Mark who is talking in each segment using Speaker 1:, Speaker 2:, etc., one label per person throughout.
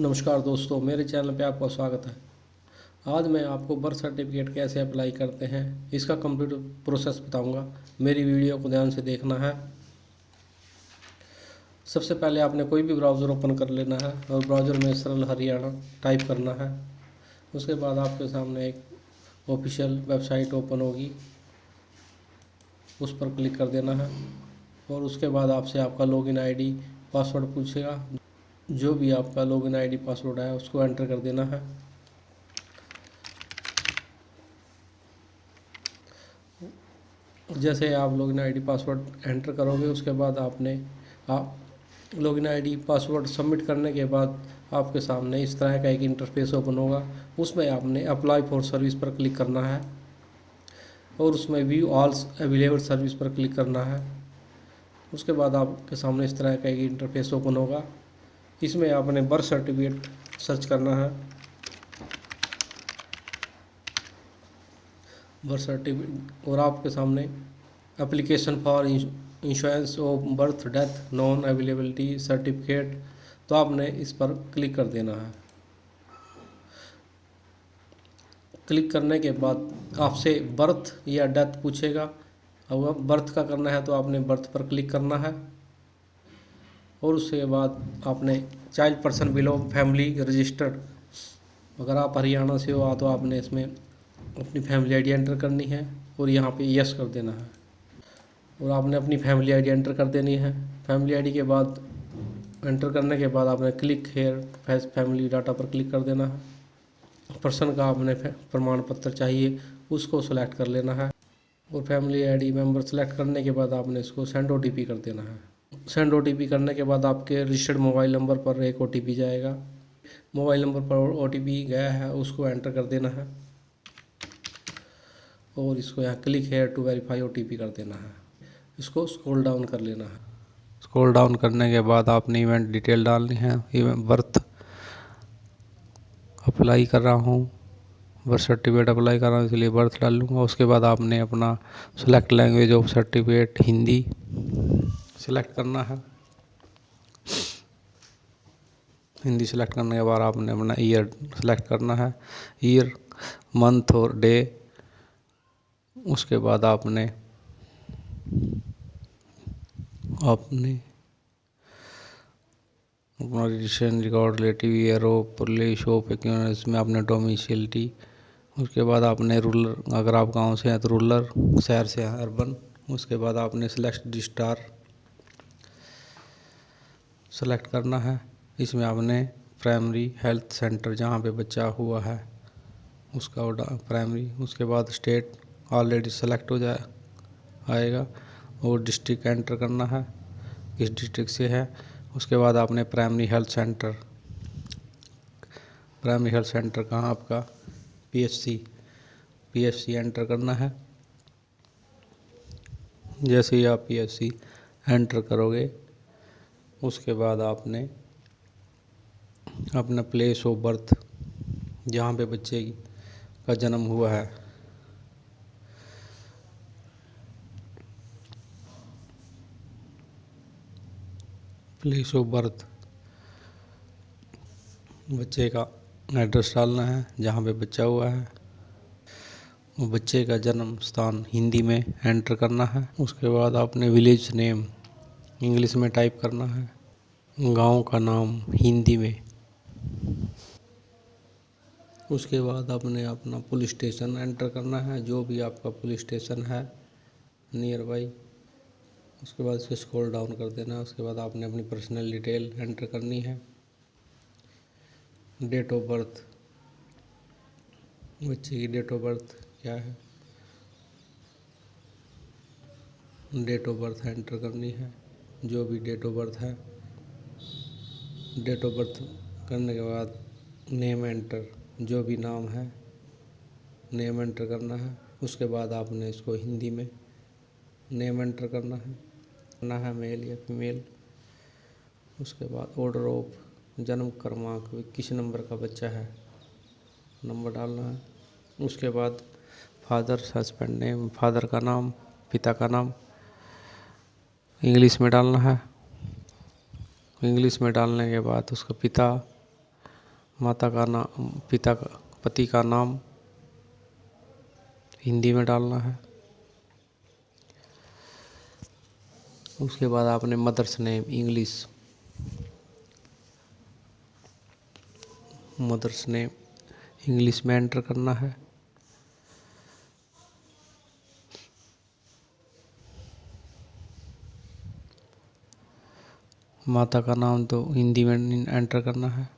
Speaker 1: नमस्कार दोस्तों, मेरे चैनल पे आपका स्वागत है। आज मैं आपको बर्थ सर्टिफिकेट कैसे अप्लाई करते हैं इसका कंप्लीट प्रोसेस बताऊंगा। मेरी वीडियो को ध्यान से देखना है। सबसे पहले आपने कोई भी ब्राउज़र ओपन कर लेना है और ब्राउज़र में सरल हरियाणा टाइप करना है। उसके बाद आपके सामने एक ऑफिशियल वेबसाइट ओपन होगी, उस पर क्लिक कर देना है और उसके बाद आपसे आपका लॉगिन आईडी पासवर्ड पूछेगा। जो भी आपका लॉगिन आईडी पासवर्ड है उसको एंटर कर देना है। जैसे आप लॉगिन आईडी पासवर्ड एंटर करोगे उसके बाद आप लॉगिन आईडी पासवर्ड सबमिट करने के बाद आपके सामने इस तरह का एक इंटरफेस ओपन होगा। उसमें आपने अप्लाई फॉर सर्विस पर क्लिक करना है और उसमें व्यू ऑल अवेलेबल सर्विस पर क्लिक करना है। उसके बाद आपके सामने इस तरह का एक इंटरफेस ओपन होगा। इसमें आपने बर्थ सर्टिफिकेट सर्च करना है। बर्थ सर्टिफिकेट और आपके सामने application for insurance of birth death non availability certificate, तो आपने इस पर क्लिक कर देना है। क्लिक करने के बाद आपसे बर्थ या डेथ पूछेगा। अगर बर्थ का करना है तो आपने बर्थ पर क्लिक करना है और उसके बाद आपने child person below family registered, अगर आप हरियाणा से हो तो आपने इसमें अपनी फैमिली आईडी एंटर करनी है और यहाँ पे यस कर देना है और आपने अपनी फैमिली आईडी एंटर कर देनी है। फैमिली आईडी के बाद एंटर करने के बाद आपने क्लिक हेयर फैमिली डाटा पर क्लिक कर देना है। पर्सन का आपने प्रमाण पत्र चाहिए उसको सेलेक्ट कर लेना है और फैमिली आईडी मेंबर सेलेक्ट करने के बाद आपने इसको सेंड ओटीपी कर देना है। सेंड ओटीपी करने के बाद आपके रजिस्टर्ड मोबाइल नंबर पर एक ओटीपी जाएगा। मोबाइल नंबर पर ओटीपी गया है उसको एंटर कर देना है और इसको यहाँ click here to verify OTP कर देना है। इसको स्क्रॉल डाउन कर लेना है।
Speaker 2: स्क्रॉल डाउन करने के बाद आपने इवेंट डिटेल डालनी है। इवेंट बर्थ अप्लाई कर रहा हूँ, बर्थ सर्टिफिकेट अप्लाई कर रहा हूँ इसलिए बर्थ डाल लूँगा। उसके बाद आपने अपना select language of certificate Hindi select करना है। हिंदी सेलेक्ट करने के बाद आपने अपना ईयर सेलेक्ट करना है, ईयर मंथ और डे। उसके बाद आपने अपना registration record relative year of police of इसमें आपने डोमिसिलिटी। उसके बाद आपने रूरल, अगर आप गांव से हैं तो रूरल, शहर से हैं अर्बन। उसके बाद आपने सेलेक्ट डिस्टार सेलेक्ट करना है। इसमें आपने प्राइमरी हेल्थ सेंटर जहां पे बच्चा हुआ है उसका प्राइमरी। उसके बाद स्टेट ऑलरेडी सेलेक्ट हो जाए आएगा और डिस्ट्रिक्ट एंटर करना है, किस डिस्ट्रिक्ट से है। उसके बाद आपने प्राइमरी हेल्थ सेंटर कहाँ आपका पीएचसी एंटर करना है। जैसे ही आप पीएचसी एंटर करोगे उसके बाद आपने अपना प्लेस ऑफ बर्थ जहाँ पे बच्चे का जन्म हुआ है प्लेस ऑफ बर्थ बच्चे का एड्रेस डालना है जहाँ पे बच्चा हुआ है। वो बच्चे का जन्म स्थान हिंदी में एंटर करना है। उसके बाद आपने विलेज नेम इंग्लिश में टाइप करना है, गांव का नाम हिंदी में। उसके बाद आपने अपना पुलिस स्टेशन एंटर करना है, जो भी आपका पुलिस स्टेशन है नियर बाई। उसके बाद इसको स्क्रॉल डाउन कर देना है। उसके बाद आपने अपनी पर्सनल डिटेल एंटर करनी है। डेट ऑफ बर्थ, बच्चे की डेट ऑफ बर्थ क्या है, डेट ऑफ बर्थ एंटर करनी है, जो भी डेट ऑफ बर्थ है। डेट ऑफ बर्थ करने के बाद नेम एंटर, जो भी नाम है नेम एंटर करना है। उसके बाद आपने इसको हिंदी में नेम एंटर करना है मेल या फीमेल। उसके बाद ऑर्डर ऑफ जन्म क्रमांक, किस नंबर का बच्चा है नंबर डालना है। उसके बाद फादर हस्बैंड नेम, फादर का नाम, पिता का नाम इंग्लिश में डालना है। इंग्लिश में डालने के बाद उसका पिता माता का नाम, पति का नाम हिंदी में डालना है। उसके बाद आपने मदर्स नेम इंग्लिश में एंटर करना है। माता का नाम तो हिंदी में एंटर करना है।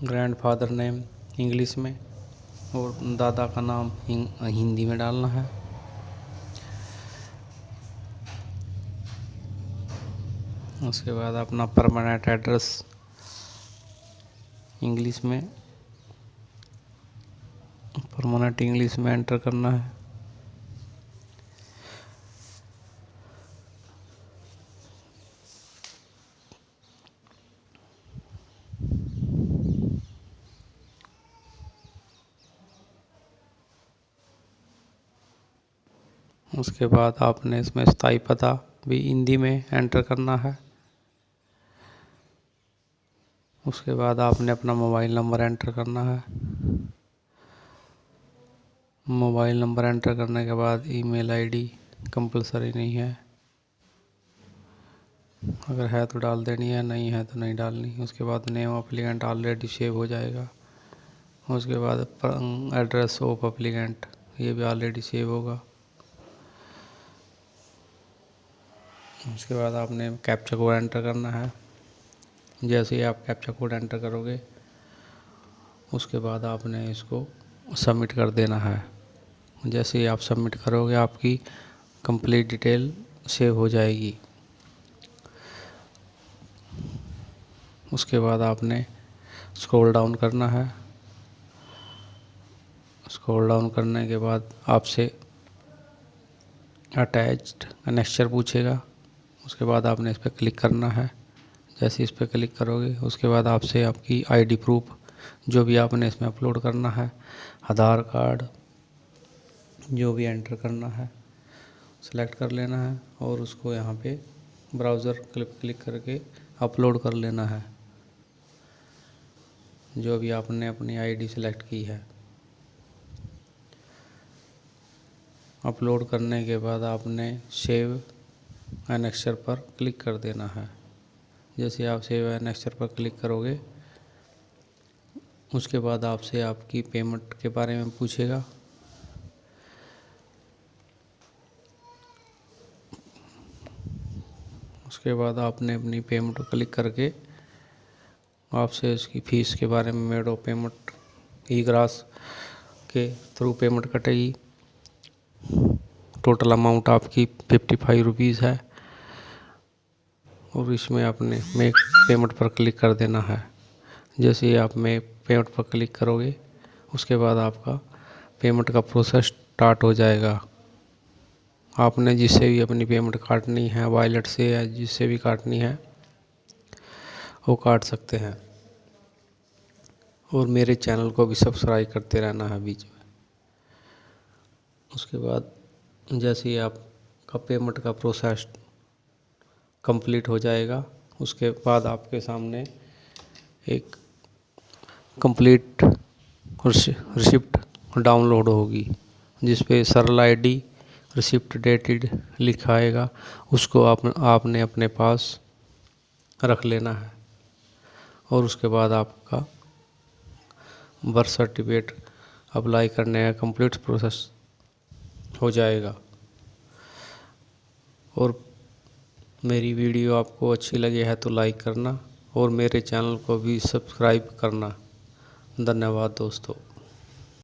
Speaker 2: ग्रैंडफादर नेम इंग्लिश में और दादा का नाम हिंदी में डालना है। उसके बाद अपना परमानेंट एड्रेस इंग्लिश में एंटर करना है। उसके बाद आपने इसमें स्थायी पता भी हिंदी में एंटर करना है। उसके बाद आपने अपना मोबाइल नंबर एंटर करना है। मोबाइल नंबर एंटर करने के बाद ईमेल आईडी कंपलसरी नहीं है, अगर है तो डाल देनी है, नहीं है तो नहीं डालनी। उसके बाद नेम एप्लीकेंट ऑलरेडी सेव हो जाएगा। उसके बाद एड्रेस ऑफ एप्लीकेंट ये भी ऑलरेडी सेव होगा। उसके बाद आपने कैप्चा कोड एंटर करना है। जैसे ही आप कैप्चा कोड एंटर करोगे उसके बाद आपने इसको सबमिट कर देना है। जैसे ही आप सबमिट करोगे आपकी कंप्लीट डिटेल सेव हो जाएगी। उसके बाद आपने स्क्रॉल डाउन करना है। स्क्रॉल डाउन करने के बाद आपसे अटैच्ड एनेक्चर पूछेगा। उसके बाद आपने इस पर क्लिक करना है। जैसे इस पर क्लिक करोगे उसके बाद आपसे आपकी आईडी प्रूफ जो भी आपने इसमें अपलोड करना है, आधार कार्ड जो भी एंटर करना है सेलेक्ट कर लेना है और उसको यहाँ पे ब्राउज़र क्लिक करके अपलोड कर लेना है जो भी आपने अपनी आईडी सेलेक्ट की है। अपलोड करने के बाद आपने सेव एनेक्चर पर क्लिक कर देना है। जैसे आप सेव एनेक्चर पर क्लिक करोगे उसके बाद आपसे आपकी पेमेंट के बारे में पूछेगा। उसके बाद आपने अपनी पेमेंट पर क्लिक करके आपसे उसकी फ़ीस के बारे में मेड ऑफ पेमेंट ई-ग्रास के थ्रू पेमेंट कटेगी। टोटल अमाउंट आपकी 55 रुपीज़ है और इसमें आपने मेक पेमेंट पर क्लिक कर देना है। जैसे ही आप मेक पेमेंट पर क्लिक करोगे उसके बाद आपका पेमेंट का प्रोसेस स्टार्ट हो जाएगा। आपने जिससे भी अपनी पेमेंट काटनी है, वॉलेट से या जिससे भी काटनी है वो काट सकते हैं। और मेरे चैनल को भी सब्सक्राइब करते रहना है बीच में। उसके बाद जैसे ही आपका पेमेंट का प्रोसेस कंप्लीट हो जाएगा उसके बाद आपके सामने एक कंप्लीट रिसिप्ट डाउनलोड होगी जिस पे सरल आईडी रिसिप्ट डेटेड लिखा आएगा। उसको आपने अपने पास रख लेना है और उसके बाद आपका बर्थ सर्टिफिकेट अप्लाई करने का कंप्लीट प्रोसेस हो जाएगा। और मेरी वीडियो आपको अच्छी लगी है तो लाइक करना और मेरे चैनल को भी सब्सक्राइब करना। धन्यवाद दोस्तों।